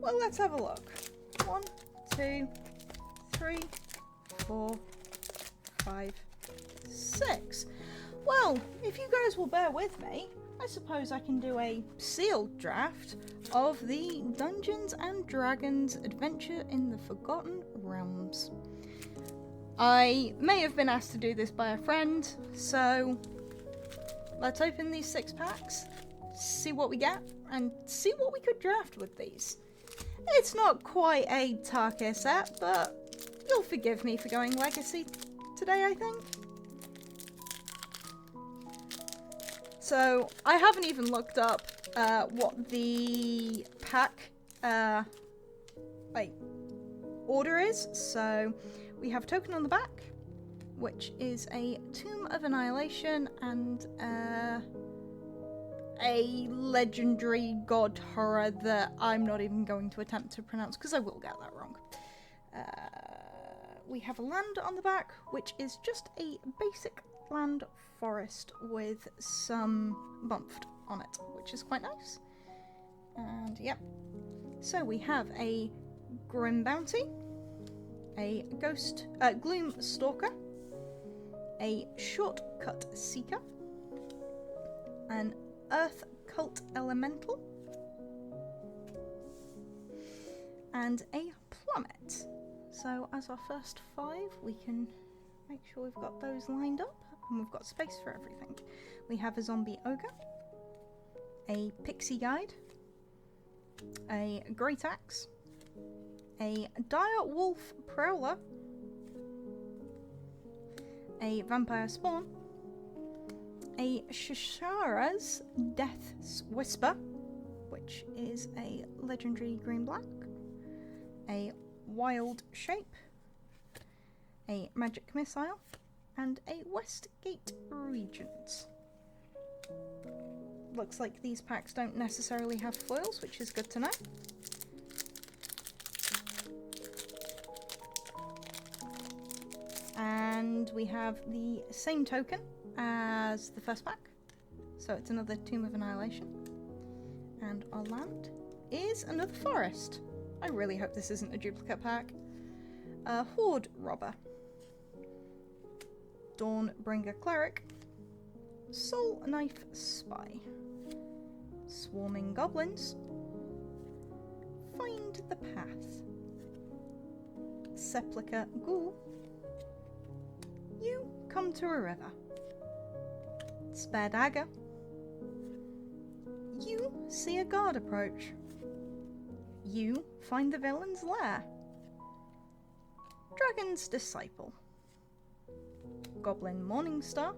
Well, let's have a look. 1, 2, 3, 4, 5, 6. Well, if you guys will bear with me, I suppose I can do a sealed draft of the Dungeons and Dragons Adventure in the Forgotten Realms. I may have been asked to do this by a friend, so let's open these 6 packs, see what we get, and see what we could draft with these. It's not quite a Tarkir set, but you'll forgive me for going Legacy today, I think. So, I haven't even looked up what the pack order is. So, we have a token on the back, which is a Tomb of Annihilation and a legendary god horror that I'm not even going to attempt to pronounce because I will get that wrong. We have a land on the back, which is just a basic land forest with some bumped on it, which is quite nice. And yep, so we have a Grim Bounty, a Gloom Stalker, a Shortcut Seeker, an Earth Cult Elemental, and a Plummet. So as our first 5, we can make sure we've got those lined up, and we've got space for everything. We have a Zombie Ogre, a Pixie Guide, a Great Axe, a Dire Wolf Prowler, a Vampire Spawn, a Shishara's Death's Whisper, which is a legendary green-black, a Wild Shape, a Magic Missile, and a Westgate Regent. Looks like these packs don't necessarily have foils, which is good to know. And we have the same token as the first pack, so it's another Tomb of Annihilation. And our land is another forest. I really hope this isn't a duplicate pack. A Horde Robber, Dawnbringer Cleric, Soul Knife Spy, Swarming Goblins, Find the Path, Sepulchre Ghoul, You Come to a River, Spare Dagger, You See a Guard Approach, You Find the Villain's Lair, Dragon's Disciple, Goblin Morningstar,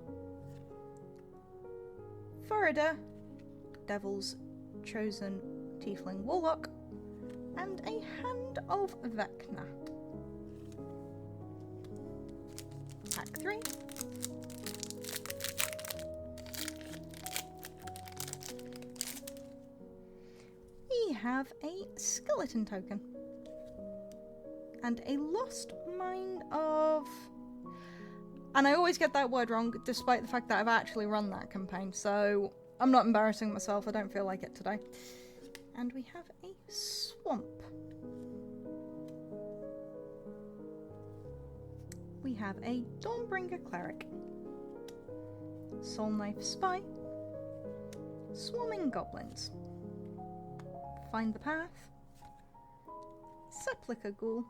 Furida, Devil's Chosen Tiefling Warlock, and a Hand of Vecna. Pack 3. We have a Skeleton token and a Lost Mine of... And I always get that word wrong, despite the fact that I've actually run that campaign, so I'm not embarrassing myself, I don't feel like it today. And we have a Swamp. We have a Dawnbringer Cleric, Soul Knife Spy, Swarming Goblins, Find the Path, Sepulchre Ghoul,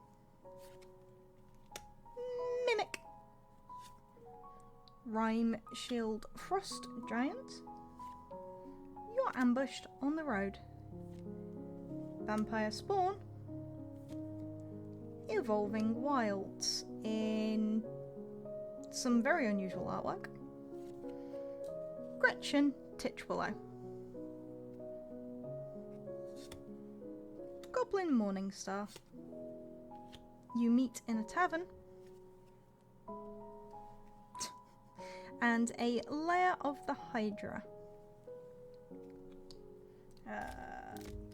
Mimic, Rime Shield Frost Giant, You're Ambushed on the Road, Vampire Spawn, Evolving Wilds in some very unusual artwork, Gretchen Titchwillow, Goblin Morningstar, You Meet in a Tavern, and a Lair of the Hydra.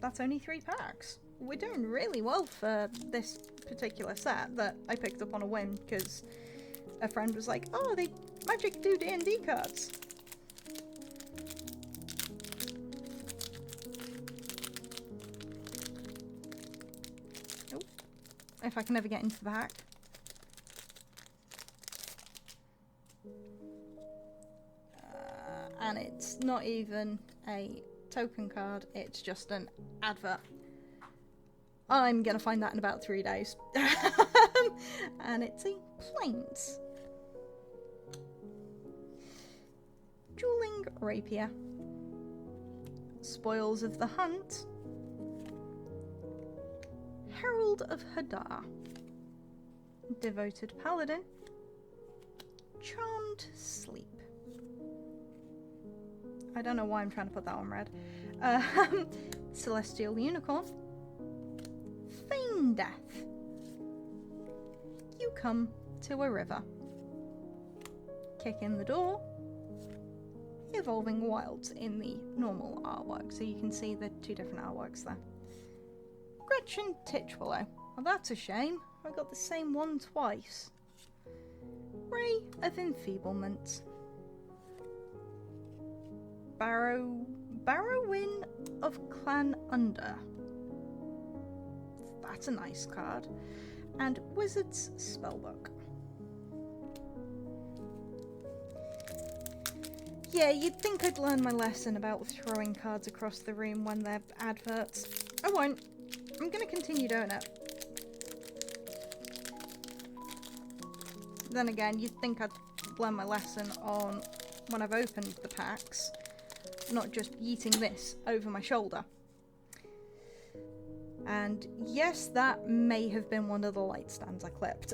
That's only 3 packs. We're doing really well for this particular set that I picked up on a whim because a friend was like, oh, they Magic do DnD cards. if I can ever get into the pack. And it's not even a token card, it's just an advert. I'm gonna find that in about 3 days. And it's a Plains. Dueling Rapier. Spoils of the Hunt. Herald of Hadar. Devoted Paladin. Charmed Sleep. I don't know why I'm trying to put that on red. Celestial Unicorn. Feign Death. You come to a river. Kick in the door. Evolving Wilds in the normal artwork, so you can see the 2 different artworks there. Gretchen Titchwillow. Well, that's a shame. I got the same one twice. Ray of Enfeeblement. Barrowin of Clan Under. That's a nice card. And Wizzards Spellbook. Yeah, you'd think I'd learn my lesson about throwing cards across the room when they're adverts. I won't. I'm gonna continue doing it. Then again, you'd think I'd learn my lesson on when I've opened the packs, not just yeeting this over my shoulder. And yes, that may have been one of the light stands I clipped.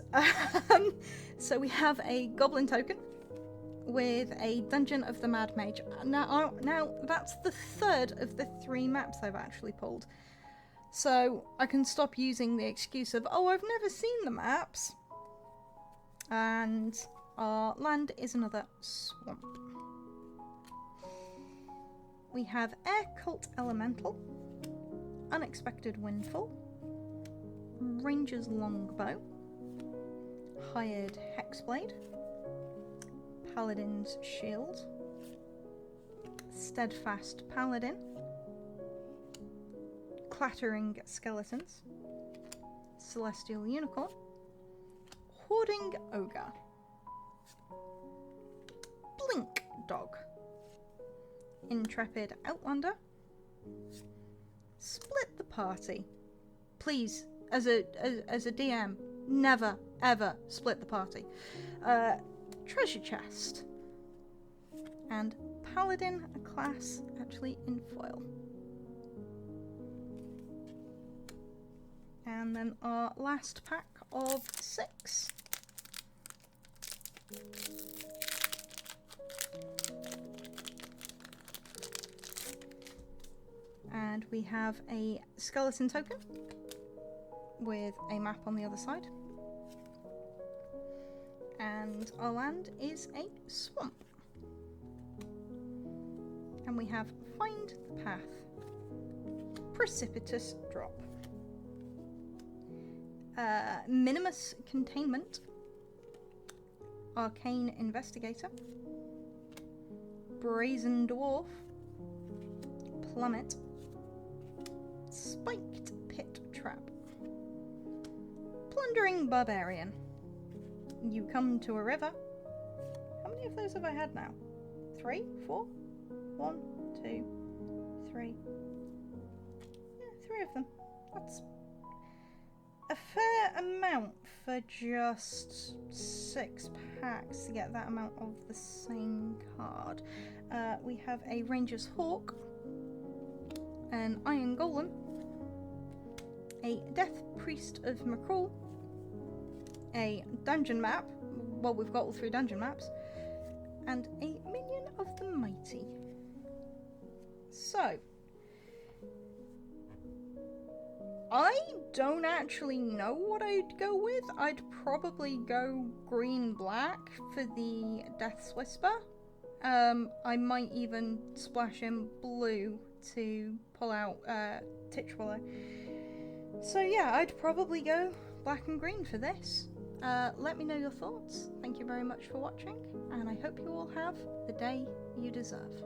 So we have a Goblin token with a Dungeon of the Mad Mage. Now that's the 3rd of the 3 maps I've actually pulled. So I can stop using the excuse of, oh, I've never seen the maps. And our land is another swamp. We have Air Cult Elemental, Unexpected Windfall, Ranger's Longbow, Hired Hexblade, Paladin's Shield, Steadfast Paladin, Clattering Skeletons, Celestial Unicorn, Hoarding Ogre, Blink Dog, Intrepid Outlander, Split the Party. Please, as a DM, never ever split the party. Treasure Chest, and Paladin, a class actually in foil. And then our last pack of 6. And we have a skeleton token with a map on the other side. And our land is a swamp. And we have Find the Path. Precipitous Drop. Minimus Containment. Arcane Investigator. Brazen Dwarf. Plummet. Spiked Pit Trap. Plundering Barbarian. You come to a river. How many of those have I had now? 3? 4? 1, 2, 3. Yeah, 3 of them. That's a fair amount for just 6 packs to get that amount of the same card. We have a Ranger's Hawk, an Iron Golem, a Death Priest of McCraw, a dungeon map, well, we've got all 3 dungeon maps, and a Minion of the Mighty. So, I don't actually know what I'd go with. I'd probably go green-black for the Death's Whisper. I might even splash in blue to pull out Titchwillow. So yeah, I'd probably go black and green for this. Let me know your thoughts. Thank you very much for watching, and I hope you all have the day you deserve.